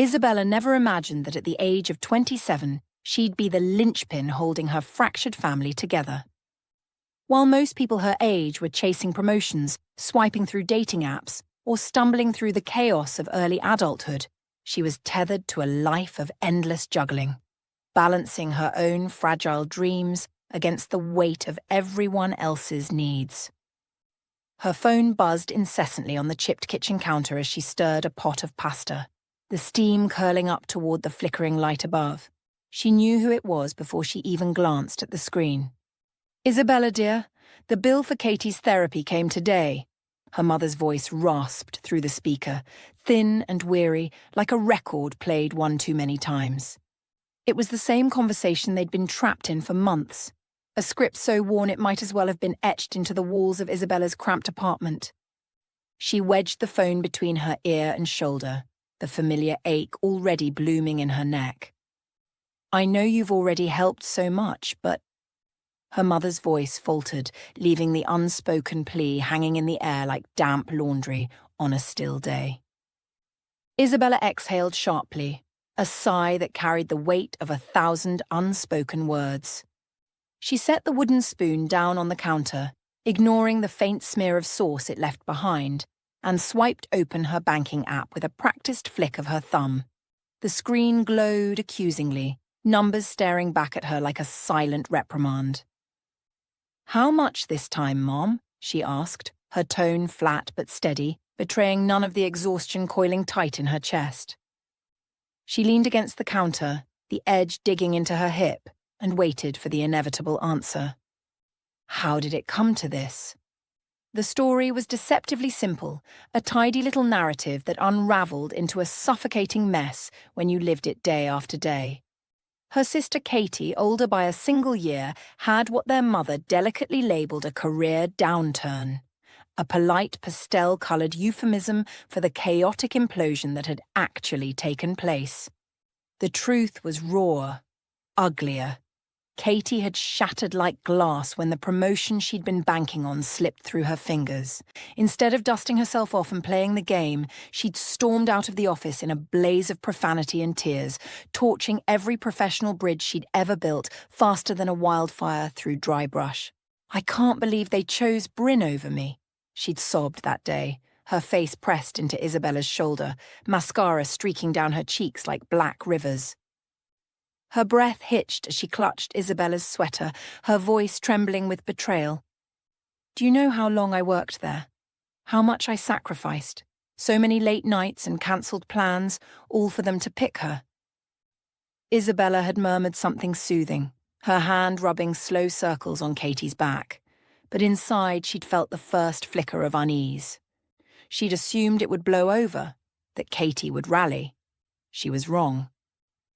Isabella never imagined that at the age of 27, she'd be the linchpin holding her fractured family together. While most people her age were chasing promotions, swiping through dating apps, or stumbling through the chaos of early adulthood, she was tethered to a life of endless juggling, balancing her own fragile dreams against the weight of everyone else's needs. Her phone buzzed incessantly on the chipped kitchen counter as she stirred a pot of pasta, the steam curling up toward the flickering light above. She knew who it was before she even glanced at the screen. "Isabella, dear, the bill for Katie's therapy came today." Her mother's voice rasped through the speaker, thin and weary, like a record played one too many times. It was the same conversation they'd been trapped in for months, a script so worn it might as well have been etched into the walls of Isabella's cramped apartment. She wedged the phone between her ear and shoulder, the familiar ache already blooming in her neck. "I know you've already helped so much, but..." Her mother's voice faltered, leaving the unspoken plea hanging in the air like damp laundry on a still day. Isabella exhaled sharply, a sigh that carried the weight of 1,000 unspoken words. She set the wooden spoon down on the counter, ignoring the faint smear of sauce it left behind, and swiped open her banking app with a practiced flick of her thumb. The screen glowed accusingly, numbers staring back at her like a silent reprimand. "How much this time, Mom?" she asked, her tone flat but steady, betraying none of the exhaustion coiling tight in her chest. She leaned against the counter, the edge digging into her hip, and waited for the inevitable answer. How did it come to this? The story was deceptively simple, a tidy little narrative that unraveled into a suffocating mess when you lived it day after day. Her sister Katie, older by a single year, had what their mother delicately labelled a career downturn, a polite pastel-coloured euphemism for the chaotic implosion that had actually taken place. The truth was raw, uglier. Katie had shattered like glass when the promotion she'd been banking on slipped through her fingers. Instead of dusting herself off and playing the game, she'd stormed out of the office in a blaze of profanity and tears, torching every professional bridge she'd ever built faster than a wildfire through dry brush. "I can't believe they chose Bryn over me," she'd sobbed that day, her face pressed into Isabella's shoulder, mascara streaking down her cheeks like black rivers. Her breath hitched as she clutched Isabella's sweater, her voice trembling with betrayal. "Do you know how long I worked there? How much I sacrificed? So many late nights and cancelled plans, all for them to pick her." Isabella had murmured something soothing, her hand rubbing slow circles on Katie's back. But inside she'd felt the first flicker of unease. She'd assumed it would blow over, that Katie would rally. She was wrong.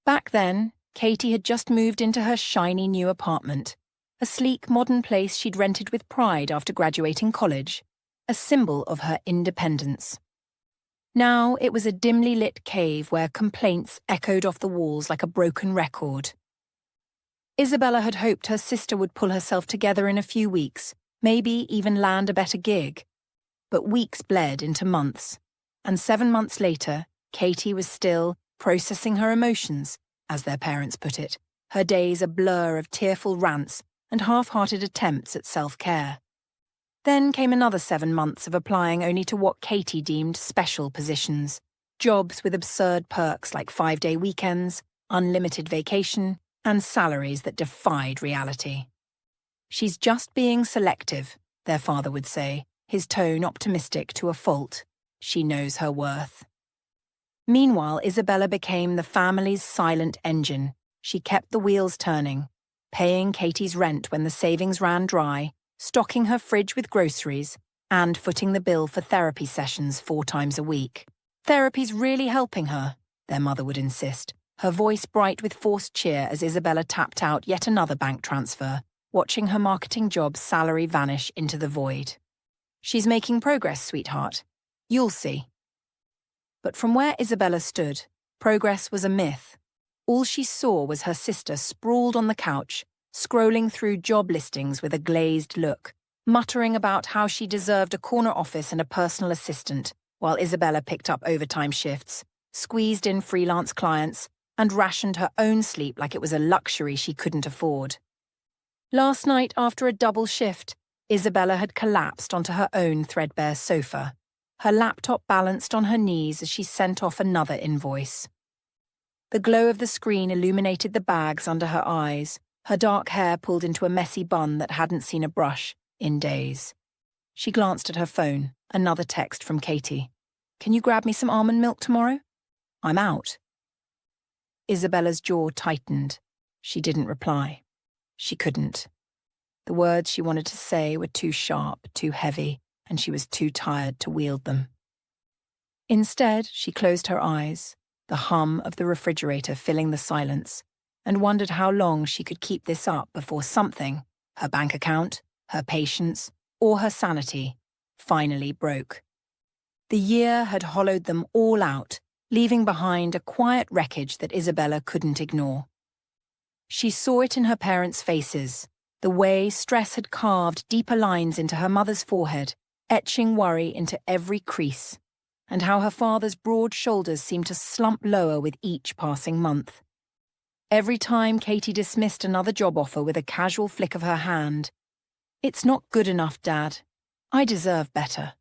Back then, Katie had just moved into her shiny new apartment, a sleek modern place she'd rented with pride after graduating college, a symbol of her independence. Now it was a dimly lit cave where complaints echoed off the walls like a broken record. Isabella had hoped her sister would pull herself together in a few weeks, maybe even land a better gig. But weeks bled into months, and 7 months later, Katie was still processing her emotions, as their parents put it, her days a blur of tearful rants and half-hearted attempts at self-care. Then came another 7 months of applying only to what Katie deemed special positions, jobs with absurd perks like 5-day weekends, unlimited vacation, and salaries that defied reality. "She's just being selective," their father would say, his tone optimistic to a fault. "She knows her worth." Meanwhile, Isabella became the family's silent engine. She kept the wheels turning, paying Katie's rent when the savings ran dry, stocking her fridge with groceries, and footing the bill for therapy sessions 4 times a week. "Therapy's really helping her," their mother would insist, her voice bright with forced cheer as Isabella tapped out yet another bank transfer, watching her marketing job's salary vanish into the void. "She's making progress, sweetheart. You'll see." But from where Isabella stood, progress was a myth. All she saw was her sister sprawled on the couch, scrolling through job listings with a glazed look, muttering about how she deserved a corner office and a personal assistant, while Isabella picked up overtime shifts, squeezed in freelance clients, and rationed her own sleep like it was a luxury she couldn't afford. Last night, after a double shift, Isabella had collapsed onto her own threadbare sofa, her laptop balanced on her knees as she sent off another invoice. The glow of the screen illuminated the bags under her eyes, her dark hair pulled into a messy bun that hadn't seen a brush in days. She glanced at her phone, another text from Katie. "Can you grab me some almond milk tomorrow? I'm out." Isabella's jaw tightened. She didn't reply. She couldn't. The words she wanted to say were too sharp, too heavy, and she was too tired to wield them. Instead, she closed her eyes, the hum of the refrigerator filling the silence, and wondered how long she could keep this up before something, her bank account, her patience, or her sanity, finally broke. The year had hollowed them all out, leaving behind a quiet wreckage that Isabella couldn't ignore. She saw it in her parents' faces, the way stress had carved deeper lines into her mother's forehead, etching worry into every crease, and how her father's broad shoulders seemed to slump lower with each passing month. Every time Katie dismissed another job offer with a casual flick of her hand, "It's not good enough, Dad. I deserve better."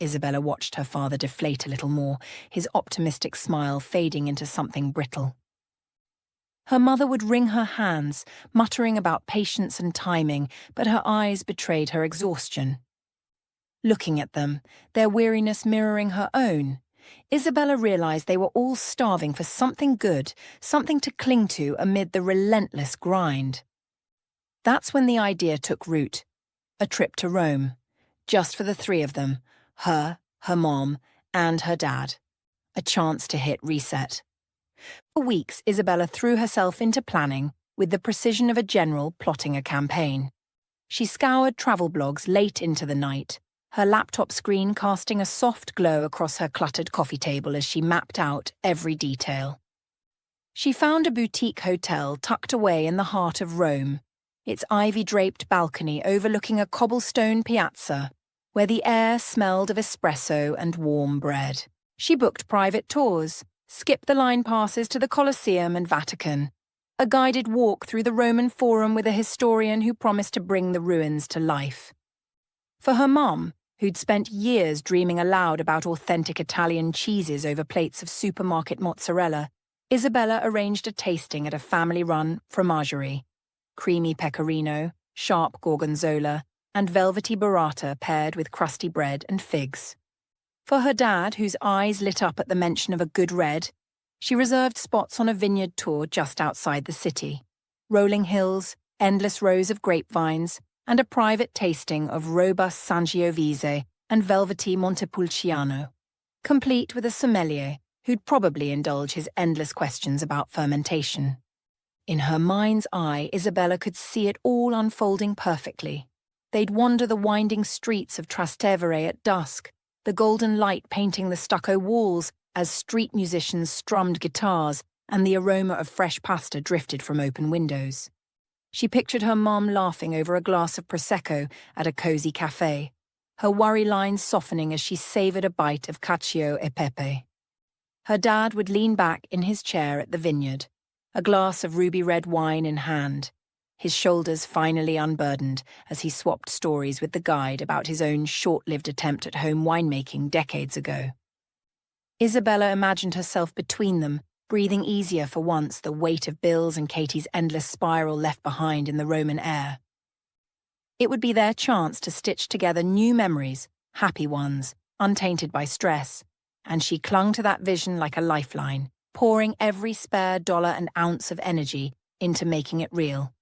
Isabella watched her father deflate a little more, his optimistic smile fading into something brittle. Her mother would wring her hands, muttering about patience and timing, but her eyes betrayed her exhaustion. Looking at them, their weariness mirroring her own, Isabella realized they were all starving for something good, something to cling to amid the relentless grind. That's when the idea took root. A trip to Rome, just for the three of them, her mom, and her dad. A chance to hit reset. For weeks, Isabella threw herself into planning with the precision of a general plotting a campaign. She scoured travel blogs late into the night, her laptop screen casting a soft glow across her cluttered coffee table as she mapped out every detail. She found a boutique hotel tucked away in the heart of Rome, its ivy-draped balcony overlooking a cobblestone piazza, where the air smelled of espresso and warm bread. She booked private tours, skipped the line passes to the Colosseum and Vatican, a guided walk through the Roman Forum with a historian who promised to bring the ruins to life. For her mom, who'd spent years dreaming aloud about authentic Italian cheeses over plates of supermarket mozzarella, Isabella arranged a tasting at a family-run fromagerie. Creamy pecorino, sharp gorgonzola, and velvety burrata paired with crusty bread and figs. For her dad, whose eyes lit up at the mention of a good red, she reserved spots on a vineyard tour just outside the city. Rolling hills, endless rows of grapevines, and a private tasting of robust Sangiovese and velvety Montepulciano, complete with a sommelier who'd probably indulge his endless questions about fermentation. In her mind's eye, Isabella could see it all unfolding perfectly. They'd wander the winding streets of Trastevere at dusk, the golden light painting the stucco walls as street musicians strummed guitars and the aroma of fresh pasta drifted from open windows. She pictured her mom laughing over a glass of Prosecco at a cozy cafe, her worry lines softening as she savoured a bite of cacio e pepe. Her dad would lean back in his chair at the vineyard, a glass of ruby-red wine in hand, his shoulders finally unburdened as he swapped stories with the guide about his own short-lived attempt at home winemaking decades ago. Isabella imagined herself between them, breathing easier for once the weight of Bill's and Katie's endless spiral left behind in the Roman air. It would be their chance to stitch together new memories, happy ones, untainted by stress, and she clung to that vision like a lifeline, pouring every spare dollar and ounce of energy into making it real.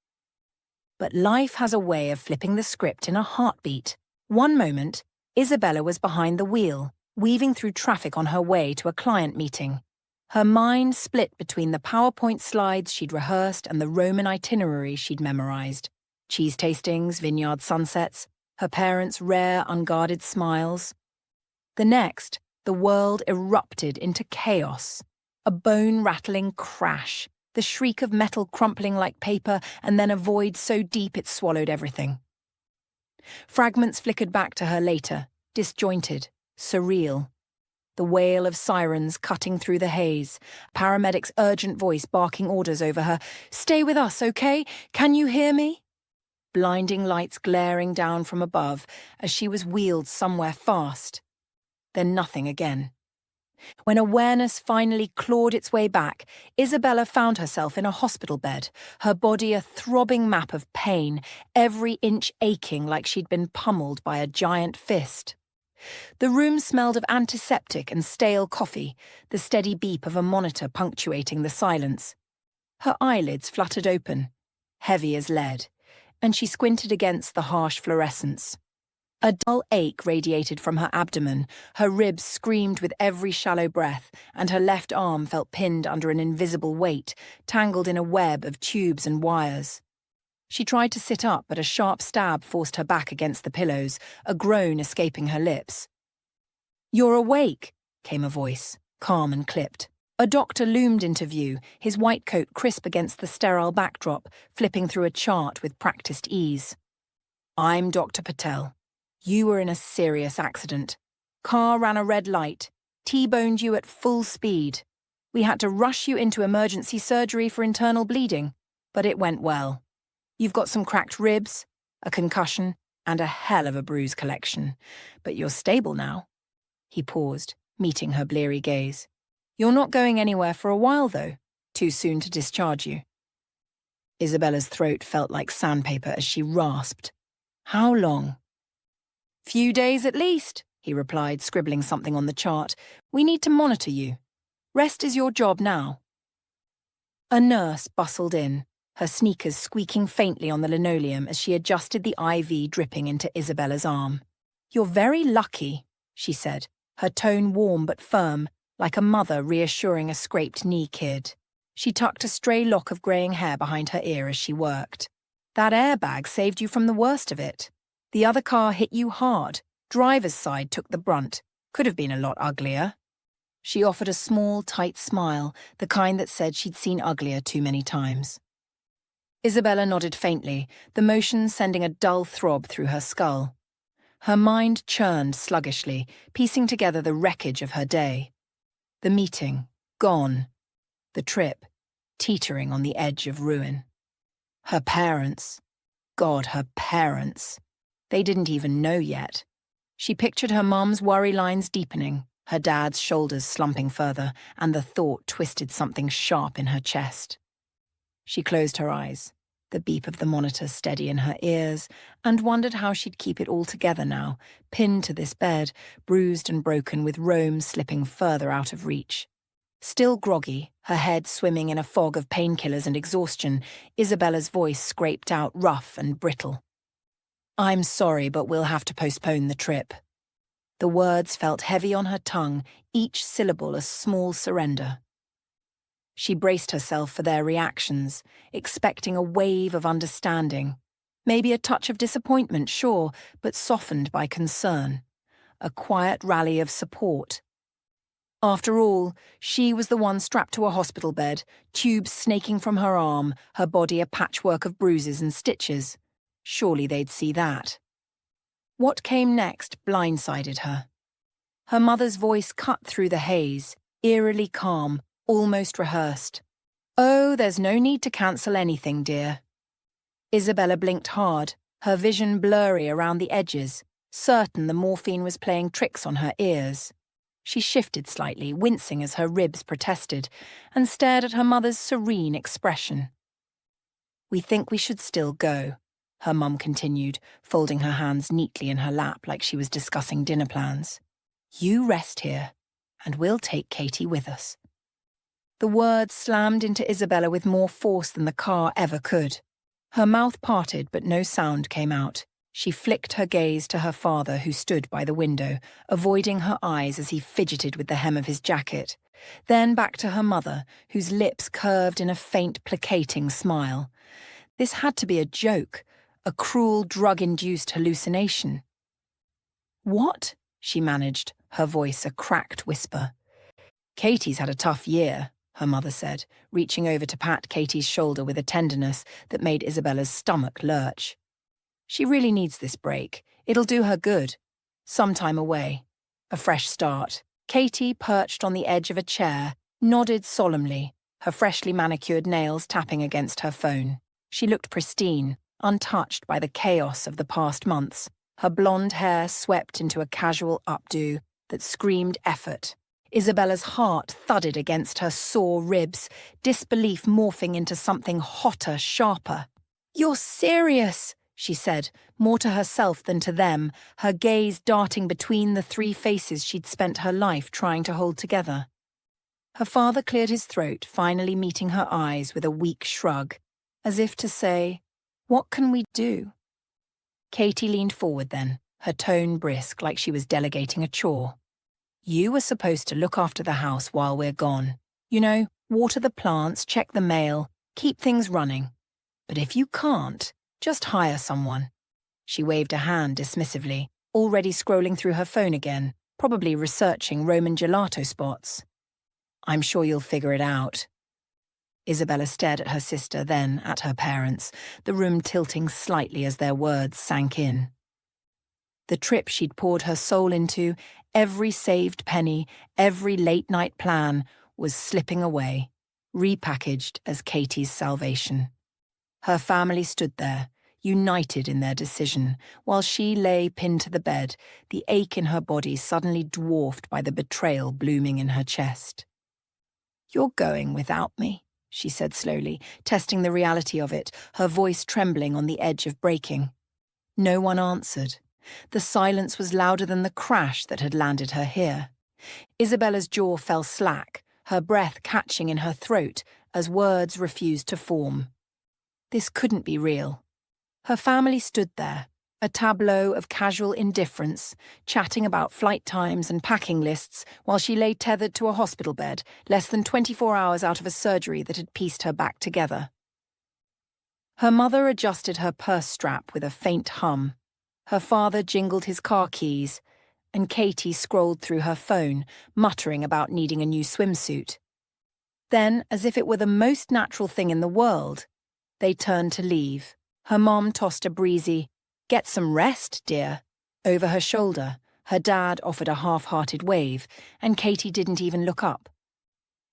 But life has a way of flipping the script in a heartbeat. One moment, Isabella was behind the wheel, weaving through traffic on her way to a client meeting. Her mind split between the PowerPoint slides she'd rehearsed and the Roman itinerary she'd memorized. Cheese tastings, vineyard sunsets, her parents' rare, unguarded smiles. The next, the world erupted into chaos. A bone-rattling crash, the shriek of metal crumpling like paper, and then a void so deep it swallowed everything. Fragments flickered back to her later, disjointed, surreal. the wail of sirens cutting through the haze, paramedics' urgent voice barking orders over her. "Stay with us, okay? Can you hear me?" Blinding lights glaring down from above as she was wheeled somewhere fast. Then nothing again. When awareness finally clawed its way back, Isabella found herself in a hospital bed, her body a throbbing map of pain, every inch aching like she'd been pummeled by a giant fist. The room smelled of antiseptic and stale coffee, the steady beep of a monitor punctuating the silence. Her eyelids fluttered open, heavy as lead, and she squinted against the harsh fluorescence. A dull ache radiated from her abdomen, her ribs screamed with every shallow breath, and her left arm felt pinned under an invisible weight, tangled in a web of tubes and wires. She tried to sit up, but a sharp stab forced her back against the pillows, a groan escaping her lips. "You're awake," came a voice, calm and clipped. A doctor loomed into view, his white coat crisp against the sterile backdrop, flipping through a chart with practiced ease. "I'm Dr. Patel. You were in a serious accident. Car ran a red light, T-boned you at full speed. We had to rush you into emergency surgery for internal bleeding, but it went well. You've got some cracked ribs, a concussion, and a hell of a bruise collection. But you're stable now." He paused, meeting her bleary gaze. "You're not going anywhere for a while, though. Too soon to discharge you." Isabella's throat felt like sandpaper as she rasped. "How long?" "Few days at least," he replied, scribbling something on the chart. "We need to monitor you. Rest is your job now." A nurse bustled in, her sneakers squeaking faintly on the linoleum as she adjusted the IV dripping into Isabella's arm. "You're very lucky," she said, her tone warm but firm, like a mother reassuring a scraped-knee kid. She tucked a stray lock of greying hair behind her ear as she worked. "That airbag saved you from the worst of it. The other car hit you hard. Driver's side took the brunt. Could have been a lot uglier." She offered a small, tight smile, the kind that said she'd seen uglier too many times. Isabella nodded faintly, the motion sending a dull throb through her skull. Her mind churned sluggishly, piecing together the wreckage of her day. The meeting, gone. The trip, teetering on the edge of ruin. Her parents. God, her parents. They didn't even know yet. She pictured her mum's worry lines deepening, her dad's shoulders slumping further, and the thought twisted something sharp in her chest. She closed her eyes, the beep of the monitor steady in her ears, and wondered how she'd keep it all together now, pinned to this bed, bruised and broken with Rome slipping further out of reach. Still groggy, her head swimming in a fog of painkillers and exhaustion, Isabella's voice scraped out rough and brittle. "I'm sorry, but we'll have to postpone the trip." The words felt heavy on her tongue, each syllable a small surrender. She braced herself for their reactions, expecting a wave of understanding. Maybe a touch of disappointment, sure, but softened by concern. A quiet rally of support. After all, she was the one strapped to a hospital bed, tubes snaking from her arm, her body a patchwork of bruises and stitches. Surely they'd see that. What came next blindsided her. Her mother's voice cut through the haze, eerily calm, almost rehearsed. "Oh, there's no need to cancel anything, dear." Isabella blinked hard, her vision blurry around the edges, certain the morphine was playing tricks on her ears. She shifted slightly, wincing as her ribs protested, and stared at her mother's serene expression. "We think we should still go," her mum continued, folding her hands neatly in her lap like she was discussing dinner plans. "You rest here, and we'll take Katie with us." The words slammed into Isabella with more force than the car ever could. Her mouth parted, but no sound came out. She flicked her gaze to her father, who stood by the window, avoiding her eyes as he fidgeted with the hem of his jacket. Then back to her mother, whose lips curved in a faint, placating smile. This had to be a joke, a cruel, drug-induced hallucination. "What?" she managed, her voice a cracked whisper. "Katie's had a tough year," her mother said, reaching over to pat Katie's shoulder with a tenderness that made Isabella's stomach lurch. "She really needs this break. It'll do her good. Some time away. A fresh start, Katie, perched on the edge of a chair, nodded solemnly, her freshly manicured nails tapping against her phone. She looked pristine, untouched by the chaos of the past months, her blonde hair swept into a casual updo that screamed effort. Isabella's heart thudded against her sore ribs, disbelief morphing into something hotter, sharper. "You're serious," she said, more to herself than to them, her gaze darting between the three faces she'd spent her life trying to hold together. Her father cleared his throat, finally meeting her eyes with a weak shrug, as if to say, "What can we do?" Katie leaned forward then, her tone brisk like she was delegating a chore. "You were supposed to look after the house while we're gone. You know, water the plants, check the mail, keep things running. But if you can't, just hire someone." She waved a hand dismissively, already scrolling through her phone again, probably researching Roman gelato spots. "I'm sure you'll figure it out." Isabella stared at her sister, then at her parents, the room tilting slightly as their words sank in. The trip she'd poured her soul into, every saved penny, every late-night plan, was slipping away, repackaged as Katie's salvation. Her family stood there, united in their decision, while she lay pinned to the bed, the ache in her body suddenly dwarfed by the betrayal blooming in her chest. "You're going without me," she said slowly, testing the reality of it, her voice trembling on the edge of breaking. No one answered. The silence was louder than the crash that had landed her here. Isabella's jaw fell slack, her breath catching in her throat as words refused to form. This couldn't be real. Her family stood there, a tableau of casual indifference, chatting about flight times and packing lists while she lay tethered to a hospital bed, less than 24 hours out of a surgery that had pieced her back together. Her mother adjusted her purse strap with a faint hum. Her father jingled his car keys, and Katie scrolled through her phone, muttering about needing a new swimsuit. Then, as if it were the most natural thing in the world, they turned to leave. Her mom tossed a breezy, "Get some rest, dear," over her shoulder. Her dad offered a half-hearted wave, and Katie didn't even look up.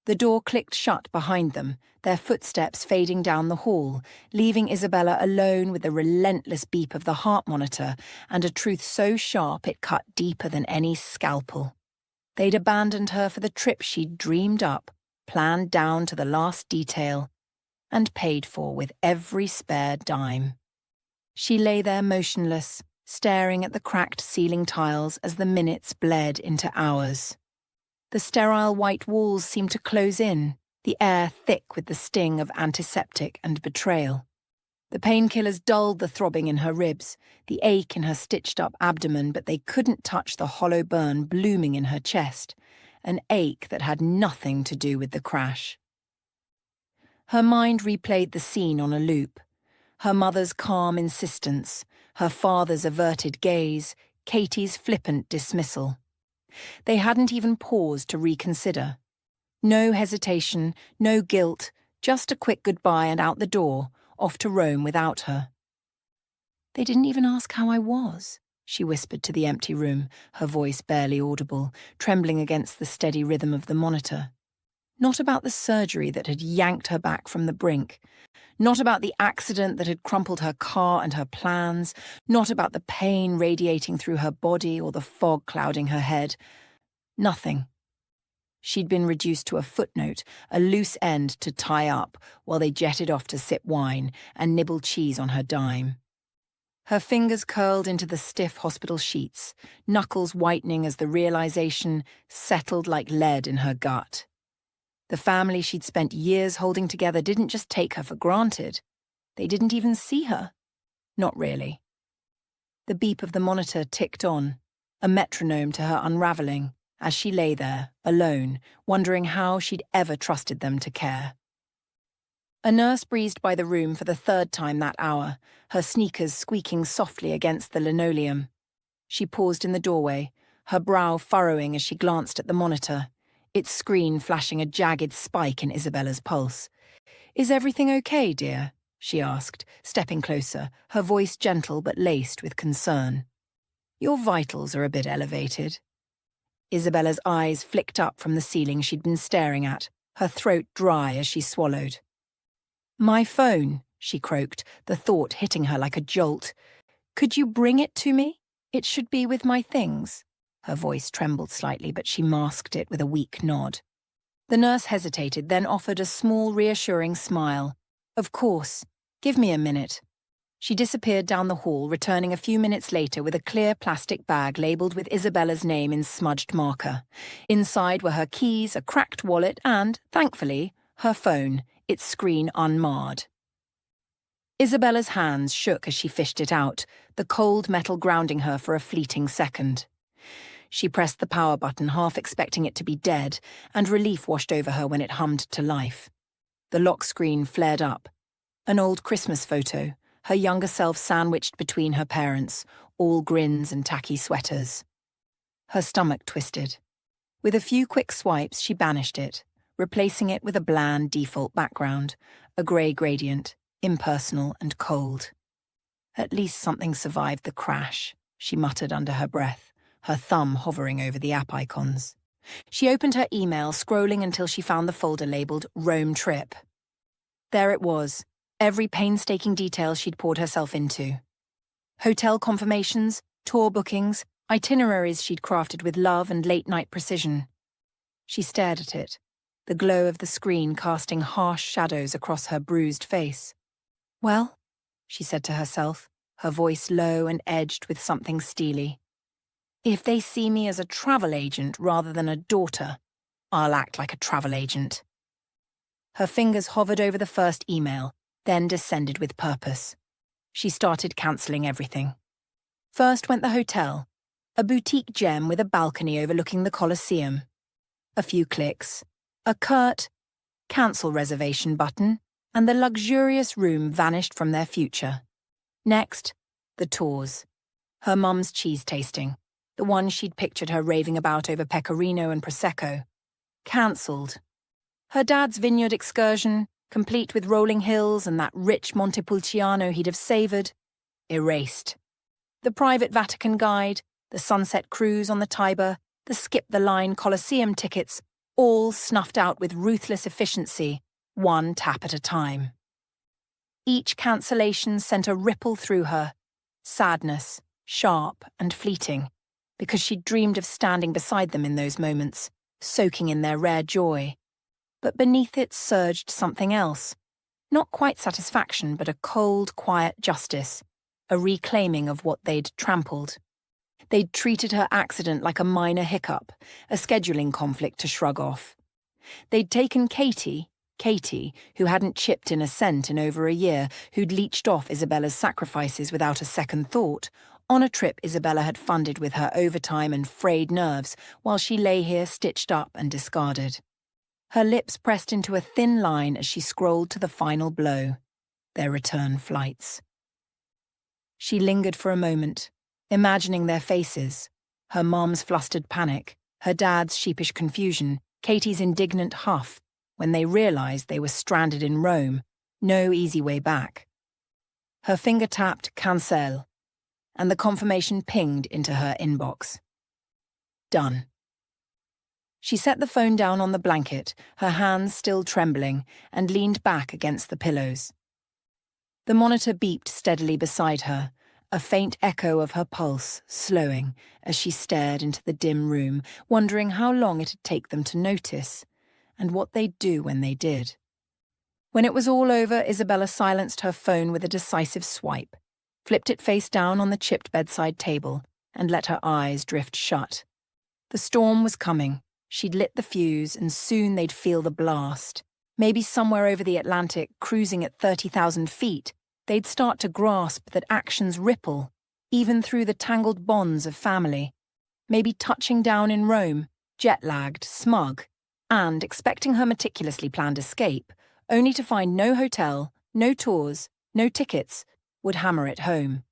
The door clicked shut behind them, their footsteps fading down the hall, leaving Isabella alone with the relentless beep of the heart monitor and a truth so sharp it cut deeper than any scalpel. They'd abandoned her for the trip she'd dreamed up, planned down to the last detail, and paid for with every spare dime. She lay there motionless, staring at the cracked ceiling tiles as the minutes bled into hours. The sterile white walls seemed to close in, the air thick with the sting of antiseptic and betrayal. The painkillers dulled the throbbing in her ribs, the ache in her stitched-up abdomen, but they couldn't touch the hollow burn blooming in her chest, an ache that had nothing to do with the crash. Her mind replayed the scene on a loop. Her mother's calm insistence, her father's averted gaze, Katie's flippant dismissal. They hadn't even paused to reconsider. No hesitation, no guilt, just a quick goodbye and out the door, off to Rome without her. "They didn't even ask how I was," she whispered to the empty room, her voice barely audible, trembling against the steady rhythm of the monitor. Not about the surgery that had yanked her back from the brink. Not about the accident that had crumpled her car and her plans. Not about the pain radiating through her body or the fog clouding her head. Nothing. She'd been reduced to a footnote, a loose end to tie up while they jetted off to sip wine and nibble cheese on her dime. Her fingers curled into the stiff hospital sheets, knuckles whitening as the realization settled like lead in her gut. The family she'd spent years holding together didn't just take her for granted. They didn't even see her. Not really. The beep of the monitor ticked on, a metronome to her unraveling, as she lay there, alone, wondering how she'd ever trusted them to care. A nurse breezed by the room for the third time that hour, her sneakers squeaking softly against the linoleum. She paused in the doorway, her brow furrowing as she glanced at the monitor, its screen flashing a jagged spike in Isabella's pulse. "Is everything okay, dear?" she asked, stepping closer, her voice gentle but laced with concern. "Your vitals are a bit elevated." Isabella's eyes flicked up from the ceiling she'd been staring at, her throat dry as she swallowed. "My phone," she croaked, the thought hitting her like a jolt. "Could you bring it to me? It should be with my things." Her voice trembled slightly, but she masked it with a weak nod. The nurse hesitated, then offered a small, reassuring smile. "Of course. Give me a minute." She disappeared down the hall, returning a few minutes later with a clear plastic bag labelled with Isabella's name in smudged marker. Inside were her keys, a cracked wallet and, thankfully, her phone, its screen unmarred. Isabella's hands shook as she fished it out, the cold metal grounding her for a fleeting second. She pressed the power button, half expecting it to be dead, and relief washed over her when it hummed to life. The lock screen flared up. An old Christmas photo, her younger self sandwiched between her parents, all grins and tacky sweaters. Her stomach twisted. With a few quick swipes, she banished it, replacing it with a bland default background, a grey gradient, impersonal and cold. "At least something survived the crash," she muttered under her breath, her thumb hovering over the app icons. She opened her email, scrolling until she found the folder labelled Rome Trip. There it was, every painstaking detail she'd poured herself into. Hotel confirmations, tour bookings, itineraries she'd crafted with love and late-night precision. She stared at it, the glow of the screen casting harsh shadows across her bruised face. "Well," she said to herself, her voice low and edged with something steely, "if they see me as a travel agent rather than a daughter, I'll act like a travel agent." Her fingers hovered over the first email, then descended with purpose. She started cancelling everything. First went the hotel, a boutique gem with a balcony overlooking the Colosseum. A few clicks, a curt cancel reservation button, and the luxurious room vanished from their future. Next, the tours. Her mum's cheese tasting, the one she'd pictured her raving about over pecorino and prosecco. Cancelled. Her dad's vineyard excursion, complete with rolling hills and that rich Montepulciano he'd have savoured. Erased. The private Vatican guide, the sunset cruise on the Tiber, the skip-the-line Colosseum tickets, all snuffed out with ruthless efficiency, one tap at a time. Each cancellation sent a ripple through her, sadness, sharp and fleeting, because she'd dreamed of standing beside them in those moments, soaking in their rare joy. But beneath it surged something else, not quite satisfaction, but a cold, quiet justice, a reclaiming of what they'd trampled. They'd treated her accident like a minor hiccup, a scheduling conflict to shrug off. They'd taken Katie, who hadn't chipped in a cent in over a year, who'd leeched off Isabella's sacrifices without a second thought, on a trip Isabella had funded with her overtime and frayed nerves while she lay here stitched up and discarded. Her lips pressed into a thin line as she scrolled to the final blow, their return flights. She lingered for a moment, imagining their faces, her mom's flustered panic, her dad's sheepish confusion, Katie's indignant huff, when they realized they were stranded in Rome, no easy way back. Her finger tapped cancel, and the confirmation pinged into her inbox. Done. She set the phone down on the blanket, her hands still trembling, and leaned back against the pillows. The monitor beeped steadily beside her, a faint echo of her pulse slowing as she stared into the dim room, wondering how long it'd take them to notice, and what they'd do when they did. When it was all over, Isabella silenced her phone with a decisive swipe, flipped it face down on the chipped bedside table, and let her eyes drift shut. The storm was coming. She'd lit the fuse, and soon they'd feel the blast. Maybe somewhere over the Atlantic, cruising at 30,000 feet, they'd start to grasp that actions ripple, even through the tangled bonds of family. Maybe touching down in Rome, jet-lagged, smug, and expecting her meticulously planned escape, only to find no hotel, no tours, no tickets, would hammer it home.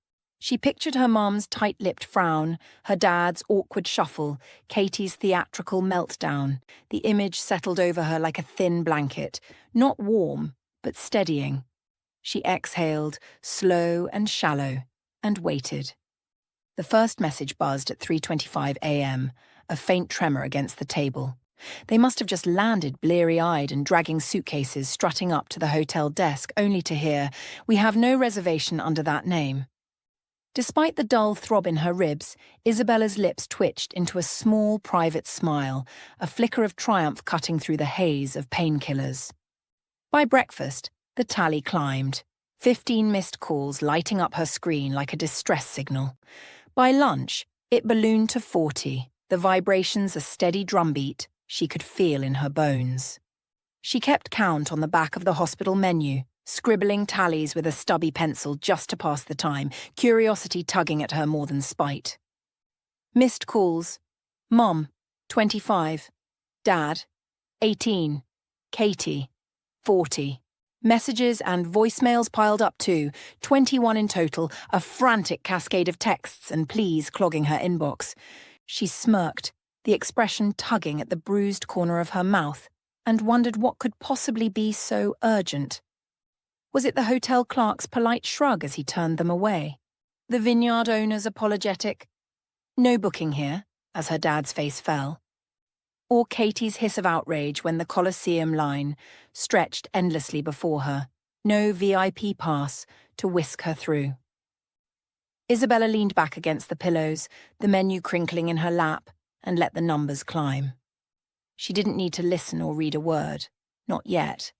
She pictured her mum's tight-lipped frown, her dad's awkward shuffle, Katie's theatrical meltdown. The image settled over her like a thin blanket, not warm, but steadying. She exhaled, slow and shallow, and waited. The first message buzzed at 3:25 a.m., a faint tremor against the table. They must have just landed bleary-eyed and dragging suitcases, strutting up to the hotel desk, only to hear, "We have no reservation under that name." Despite the dull throb in her ribs, Isabella's lips twitched into a small, private smile, a flicker of triumph cutting through the haze of painkillers. By breakfast, the tally climbed, 15 missed calls lighting up her screen like a distress signal. By lunch, it ballooned to 40, the vibrations a steady drumbeat she could feel in her bones. She kept count on the back of the hospital menu, scribbling tallies with a stubby pencil just to pass the time, curiosity tugging at her more than spite. Missed calls. Mom, 25. Dad, 18. Katie, 40. Messages and voicemails piled up too, 21 in total, a frantic cascade of texts and pleas clogging her inbox. She smirked, the expression tugging at the bruised corner of her mouth, and wondered what could possibly be so urgent. Was it the hotel clerk's polite shrug as he turned them away? The vineyard owner's apologetic, "No booking here," as her dad's face fell? Or Katie's hiss of outrage when the Colosseum line stretched endlessly before her, no VIP pass to whisk her through? Isabella leaned back against the pillows, the menu crinkling in her lap, and let the numbers climb. She didn't need to listen or read a word, not yet.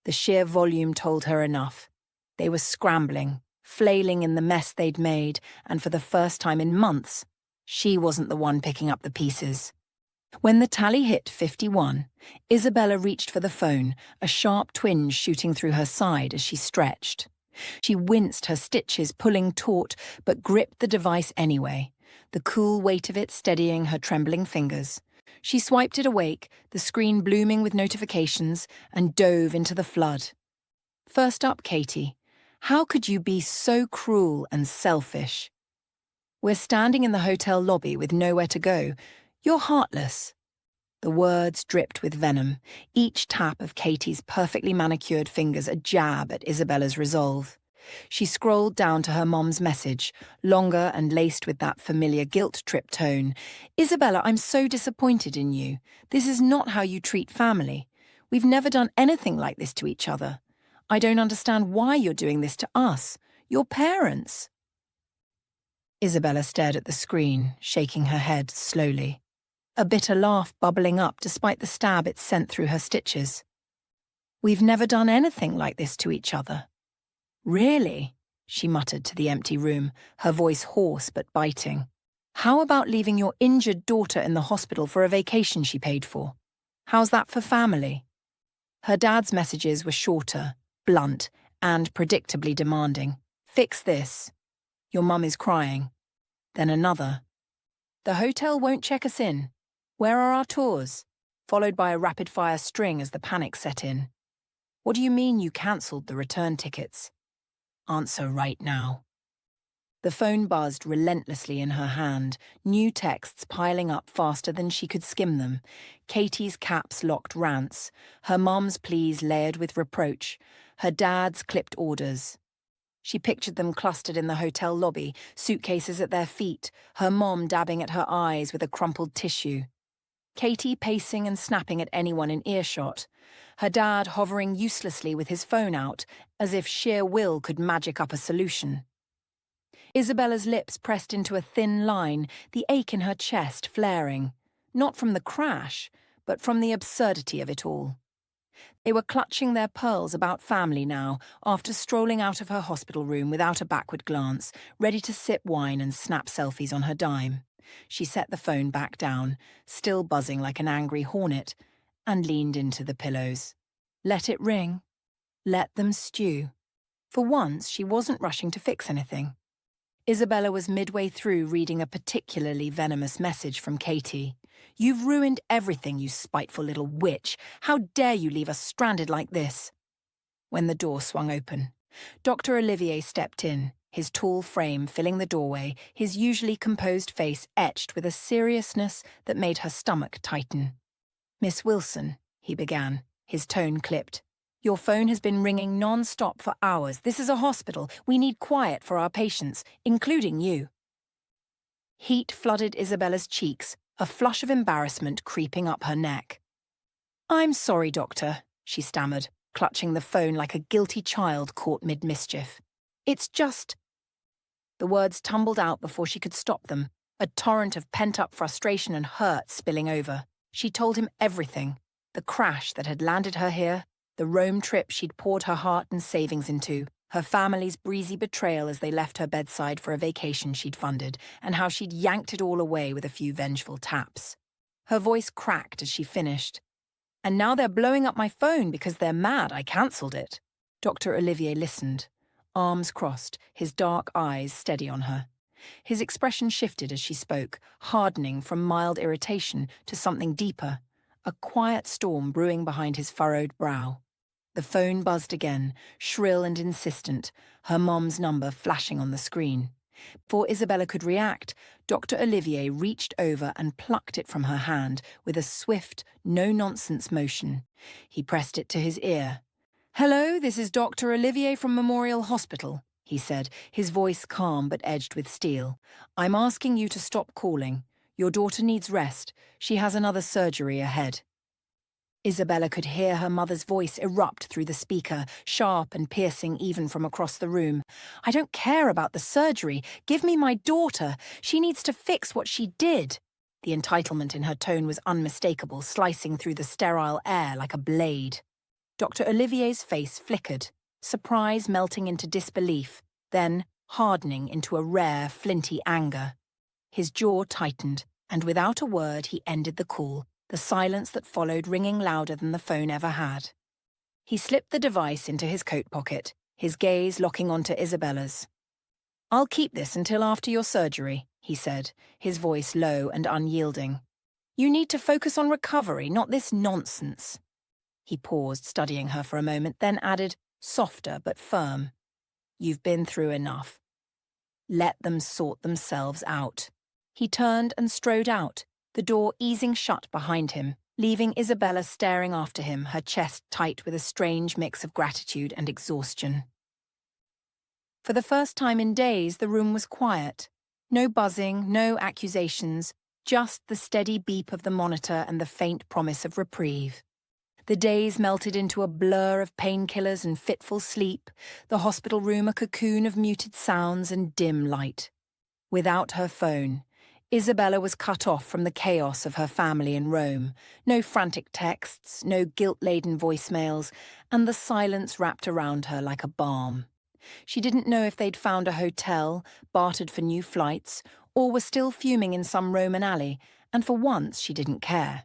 The sheer volume told her enough. They were scrambling, flailing in the mess they'd made, and for the first time in months, she wasn't the one picking up the pieces. When the tally hit 51, Isabella reached for the phone, a sharp twinge shooting through her side as she stretched. She winced, her stitches pulling taut, but gripped the device anyway, the cool weight of it steadying her trembling fingers. She swiped it awake, the screen blooming with notifications, and dove into the flood. First up, Katie. How could you be so cruel and selfish? We're standing in the hotel lobby with nowhere to go. You're heartless. The words dripped with venom, each tap of Katie's perfectly manicured fingers a jab at Isabella's resolve. She scrolled down to her mom's message, longer and laced with that familiar guilt trip tone. "Isabella, I'm so disappointed in you. This is not how you treat family. We've never done anything like this to each other. I don't understand why you're doing this to us, your parents." Isabella stared at the screen, shaking her head slowly, a bitter laugh bubbling up despite the stab it sent through her stitches. "We've never done anything like this to each other." "Really?" she muttered to the empty room, her voice hoarse but biting. "How about leaving your injured daughter in the hospital for a vacation she paid for? How's that for family?" Her dad's messages were shorter, blunt, and predictably demanding. "Fix this. Your mum is crying." Then another. "The hotel won't check us in. Where are our tours?" Followed by a rapid-fire string as the panic set in. "What do you mean you cancelled the return tickets? Answer right now." The phone buzzed relentlessly in her hand, new texts piling up faster than she could skim them, Katie's caps-locked rants, her mum's pleas layered with reproach, her dad's clipped orders. She pictured them clustered in the hotel lobby, suitcases at their feet, her mom dabbing at her eyes with a crumpled tissue. Katie pacing and snapping at anyone in earshot, her dad hovering uselessly with his phone out, as if sheer will could magic up a solution. Isabella's lips pressed into a thin line, the ache in her chest flaring, not from the crash, but from the absurdity of it all. They were clutching their pearls about family now, after strolling out of her hospital room without a backward glance, ready to sip wine and snap selfies on her dime. She set the phone back down, still buzzing like an angry hornet, and leaned into the pillows. Let it ring. Let them stew. For once, she wasn't rushing to fix anything. Isabella was midway through reading a particularly venomous message from Katie. "You've ruined everything, you spiteful little witch. How dare you leave us stranded like this?" When the door swung open, Dr. Olivier stepped in, his tall frame filling the doorway, his usually composed face etched with a seriousness that made her stomach tighten. "Miss Wilson," he began, his tone clipped. "Your phone has been ringing non-stop for hours. This is a hospital. We need quiet for our patients, including you." Heat flooded Isabella's cheeks, a flush of embarrassment creeping up her neck. "I'm sorry, doctor," she stammered, clutching the phone like a guilty child caught mid-mischief. "It's just—" The words tumbled out before she could stop them, a torrent of pent-up frustration and hurt spilling over. She told him everything: the crash that had landed her here, the Rome trip she'd poured her heart and savings into, her family's breezy betrayal as they left her bedside for a vacation she'd funded, and how she'd yanked it all away with a few vengeful taps. Her voice cracked as she finished. "And now they're blowing up my phone because they're mad I cancelled it." Dr. Olivier listened, arms crossed, his dark eyes steady on her. His expression shifted as she spoke, hardening from mild irritation to something deeper, a quiet storm brewing behind his furrowed brow. The phone buzzed again, shrill and insistent, her mom's number flashing on the screen. Before Isabella could react, Dr. Olivier reached over and plucked it from her hand with a swift, no-nonsense motion. He pressed it to his ear. "Hello, this is Dr. Olivier from Memorial Hospital," he said, his voice calm but edged with steel. "I'm asking you to stop calling. Your daughter needs rest. She has another surgery ahead." Isabella could hear her mother's voice erupt through the speaker, sharp and piercing even from across the room. "I don't care about the surgery. Give me my daughter. She needs to fix what she did." The entitlement in her tone was unmistakable, slicing through the sterile air like a blade. Dr. Olivier's face flickered, surprise melting into disbelief, then hardening into a rare, flinty anger. His jaw tightened, and without a word he ended the call, the silence that followed ringing louder than the phone ever had. He slipped the device into his coat pocket, his gaze locking onto Isabella's. "I'll keep this until after your surgery," he said, his voice low and unyielding. "You need to focus on recovery, not this nonsense." He paused, studying her for a moment, then added, softer but firm, "You've been through enough. Let them sort themselves out." He turned and strode out, the door easing shut behind him, leaving Isabella staring after him, her chest tight with a strange mix of gratitude and exhaustion. For the first time in days, the room was quiet. No buzzing, no accusations, just the steady beep of the monitor and the faint promise of reprieve. The days melted into a blur of painkillers and fitful sleep, the hospital room a cocoon of muted sounds and dim light. Without her phone, Isabella was cut off from the chaos of her family in Rome. No frantic texts, no guilt-laden voicemails, and the silence wrapped around her like a balm. She didn't know if they'd found a hotel, bartered for new flights, or were still fuming in some Roman alley, and for once she didn't care.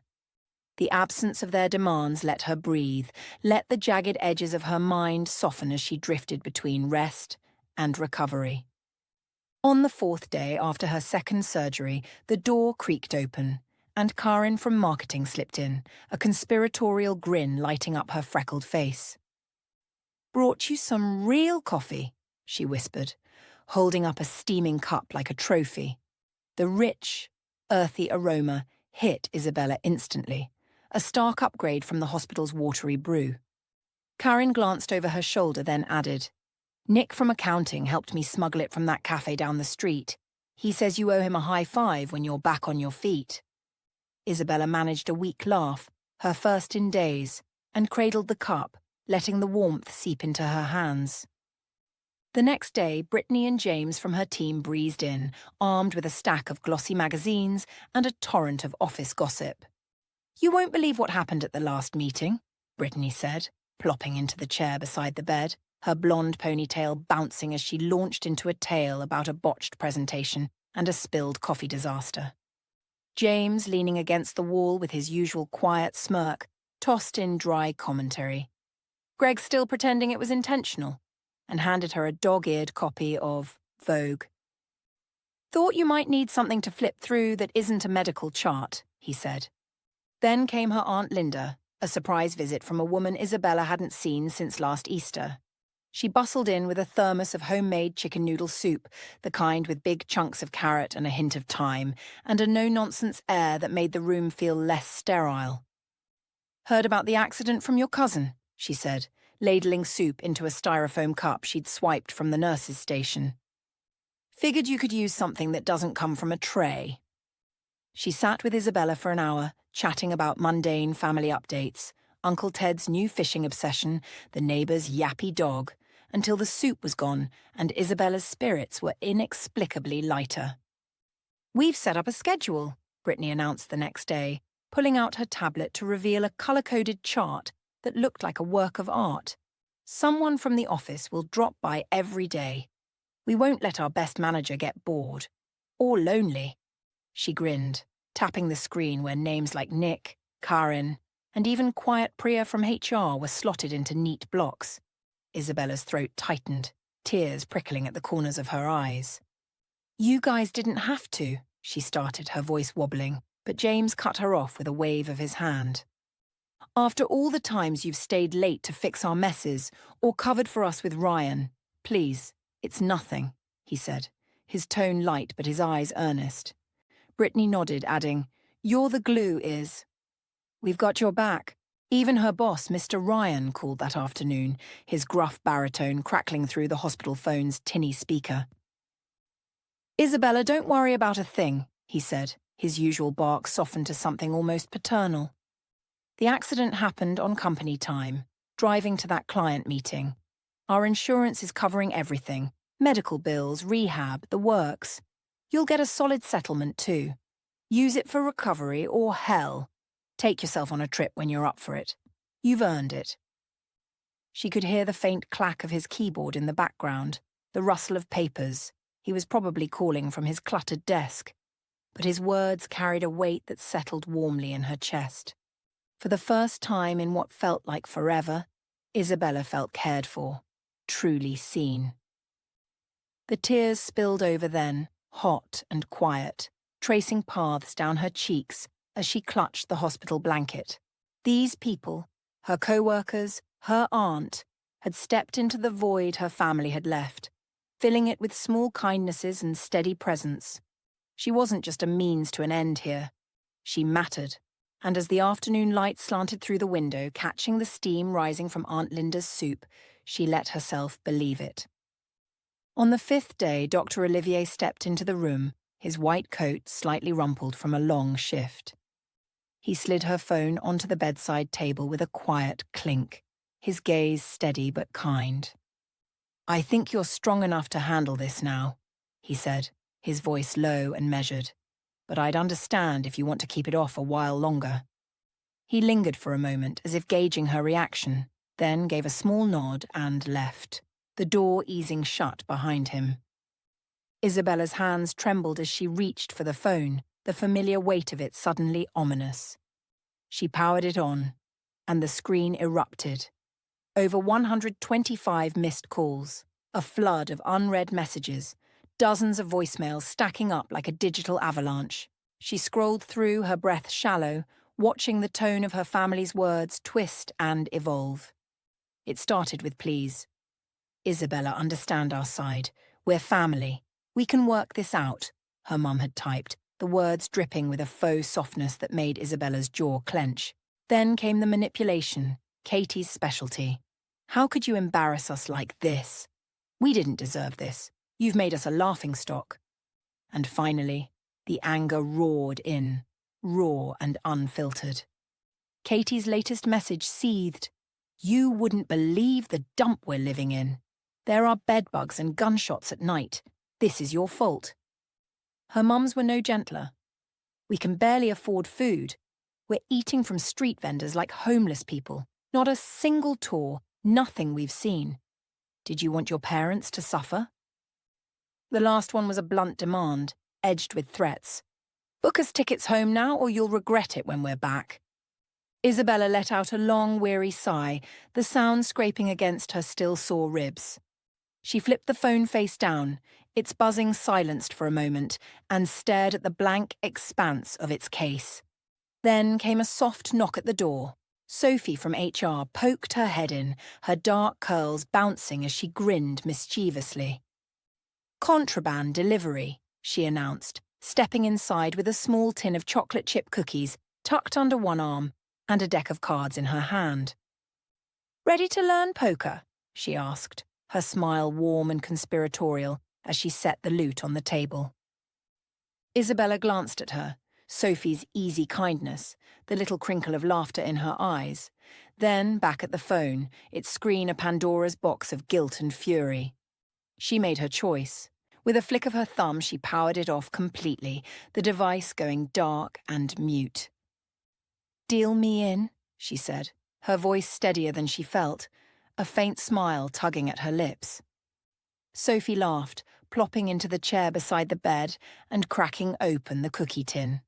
The absence of their demands let her breathe, let the jagged edges of her mind soften as she drifted between rest and recovery. On the fourth day after her second surgery, the door creaked open, and Karin from marketing slipped in, a conspiratorial grin lighting up her freckled face. "Brought you some real coffee," she whispered, holding up a steaming cup like a trophy. The rich, earthy aroma hit Isabella instantly, a stark upgrade from the hospital's watery brew. Karin glanced over her shoulder, then added, "Nick from accounting helped me smuggle it from that cafe down the street. He says you owe him a high five when you're back on your feet." Isabella managed a weak laugh, her first in days, and cradled the cup, letting the warmth seep into her hands. The next day, Brittany and James from her team breezed in, armed with a stack of glossy magazines and a torrent of office gossip. "You won't believe what happened at the last meeting," Brittany said, plopping into the chair beside the bed, her blonde ponytail bouncing as she launched into a tale about a botched presentation and a spilled coffee disaster. James, leaning against the wall with his usual quiet smirk, tossed in dry commentary. Greg's still pretending it was intentional, and handed her a dog-eared copy of Vogue. "Thought you might need something to flip through that isn't a medical chart," he said. Then came her Aunt Linda, a surprise visit from a woman Isabella hadn't seen since last Easter. She bustled in with a thermos of homemade chicken noodle soup, the kind with big chunks of carrot and a hint of thyme, and a no-nonsense air that made the room feel less sterile. "Heard about the accident from your cousin," she said, ladling soup into a styrofoam cup she'd swiped from the nurse's station. "Figured you could use something that doesn't come from a tray." She sat with Isabella for an hour, chatting about mundane family updates, Uncle Ted's new fishing obsession, the neighbour's yappy dog, until the soup was gone and Isabella's spirits were inexplicably lighter. "We've set up a schedule," Brittany announced the next day, pulling out her tablet to reveal a colour-coded chart that looked like a work of art. "Someone from the office will drop by every day. We won't let our best manager get bored. Or lonely." She grinned, tapping the screen where names like Nick, Karin, and even Quiet Priya from HR were slotted into neat blocks. Isabella's throat tightened, tears prickling at the corners of her eyes. "You guys didn't have to," she started, her voice wobbling, but James cut her off with a wave of his hand. "After all the times you've stayed late to fix our messes or covered for us with Ryan, please, it's nothing," he said, his tone light but his eyes earnest. Brittany nodded, adding, "You're the glue, Is." "We've got your back." Even her boss, Mr. Ryan, called that afternoon, his gruff baritone crackling through the hospital phone's tinny speaker. "Isabella, don't worry about a thing," he said, his usual bark softened to something almost paternal. "The accident happened on company time, driving to that client meeting. Our insurance is covering everything, medical bills, rehab, the works. You'll get a solid settlement too. Use it for recovery or hell. Take yourself on a trip when you're up for it. You've earned it." She could hear the faint clack of his keyboard in the background, the rustle of papers. He was probably calling from his cluttered desk. But his words carried a weight that settled warmly in her chest. For the first time in what felt like forever, Isabella felt cared for, truly seen. The tears spilled over then, hot and quiet, tracing paths down her cheeks as she clutched the hospital blanket. These people, her co-workers, her aunt, had stepped into the void her family had left, filling it with small kindnesses and steady presence. She wasn't just a means to an end here. She mattered, and as the afternoon light slanted through the window, catching the steam rising from Aunt Linda's soup, she let herself believe it. On the 5th day, Dr. Olivier stepped into the room, his white coat slightly rumpled from a long shift. He slid her phone onto the bedside table with a quiet clink, his gaze steady but kind. "I think you're strong enough to handle this now," he said, his voice low and measured. "But I'd understand if you want to keep it off a while longer." He lingered for a moment as if gauging her reaction, then gave a small nod and left, the door easing shut behind him. Isabella's hands trembled as she reached for the phone, the familiar weight of it suddenly ominous. She powered it on, and the screen erupted. Over 125 missed calls, a flood of unread messages, dozens of voicemails stacking up like a digital avalanche. She scrolled through, her breath shallow, watching the tone of her family's words twist and evolve. It started with please. "Isabella, understand our side. We're family. We can work this out," her mum had typed, the words dripping with a faux softness that made Isabella's jaw clench. Then came the manipulation, Katie's specialty. "How could you embarrass us like this? We didn't deserve this. You've made us a laughingstock." And finally, the anger roared in, raw and unfiltered. Katie's latest message seethed. "You wouldn't believe the dump we're living in. There are bedbugs and gunshots at night. This is your fault." Her mums were no gentler. "We can barely afford food. We're eating from street vendors like homeless people. Not a single tour, nothing we've seen. Did you want your parents to suffer?" The last one was a blunt demand, edged with threats. "Book us tickets home now or you'll regret it when we're back." Isabella let out a long, weary sigh, the sound scraping against her still sore ribs. She flipped the phone face down, its buzzing silenced for a moment, and stared at the blank expanse of its case. Then came a soft knock at the door. Sophie from HR poked her head in, her dark curls bouncing as she grinned mischievously. "Contraband delivery," she announced, stepping inside with a small tin of chocolate chip cookies tucked under one arm and a deck of cards in her hand. "Ready to learn poker?" she asked, her smile warm and conspiratorial as she set the loot on the table. Isabella glanced at her, Sophie's easy kindness, the little crinkle of laughter in her eyes. Then, back at the phone, its screen a Pandora's box of guilt and fury. She made her choice. With a flick of her thumb, she powered it off completely, the device going dark and mute. "Deal me in," she said, her voice steadier than she felt, a faint smile tugging at her lips. Sophie laughed, plopping into the chair beside the bed and cracking open the cookie tin,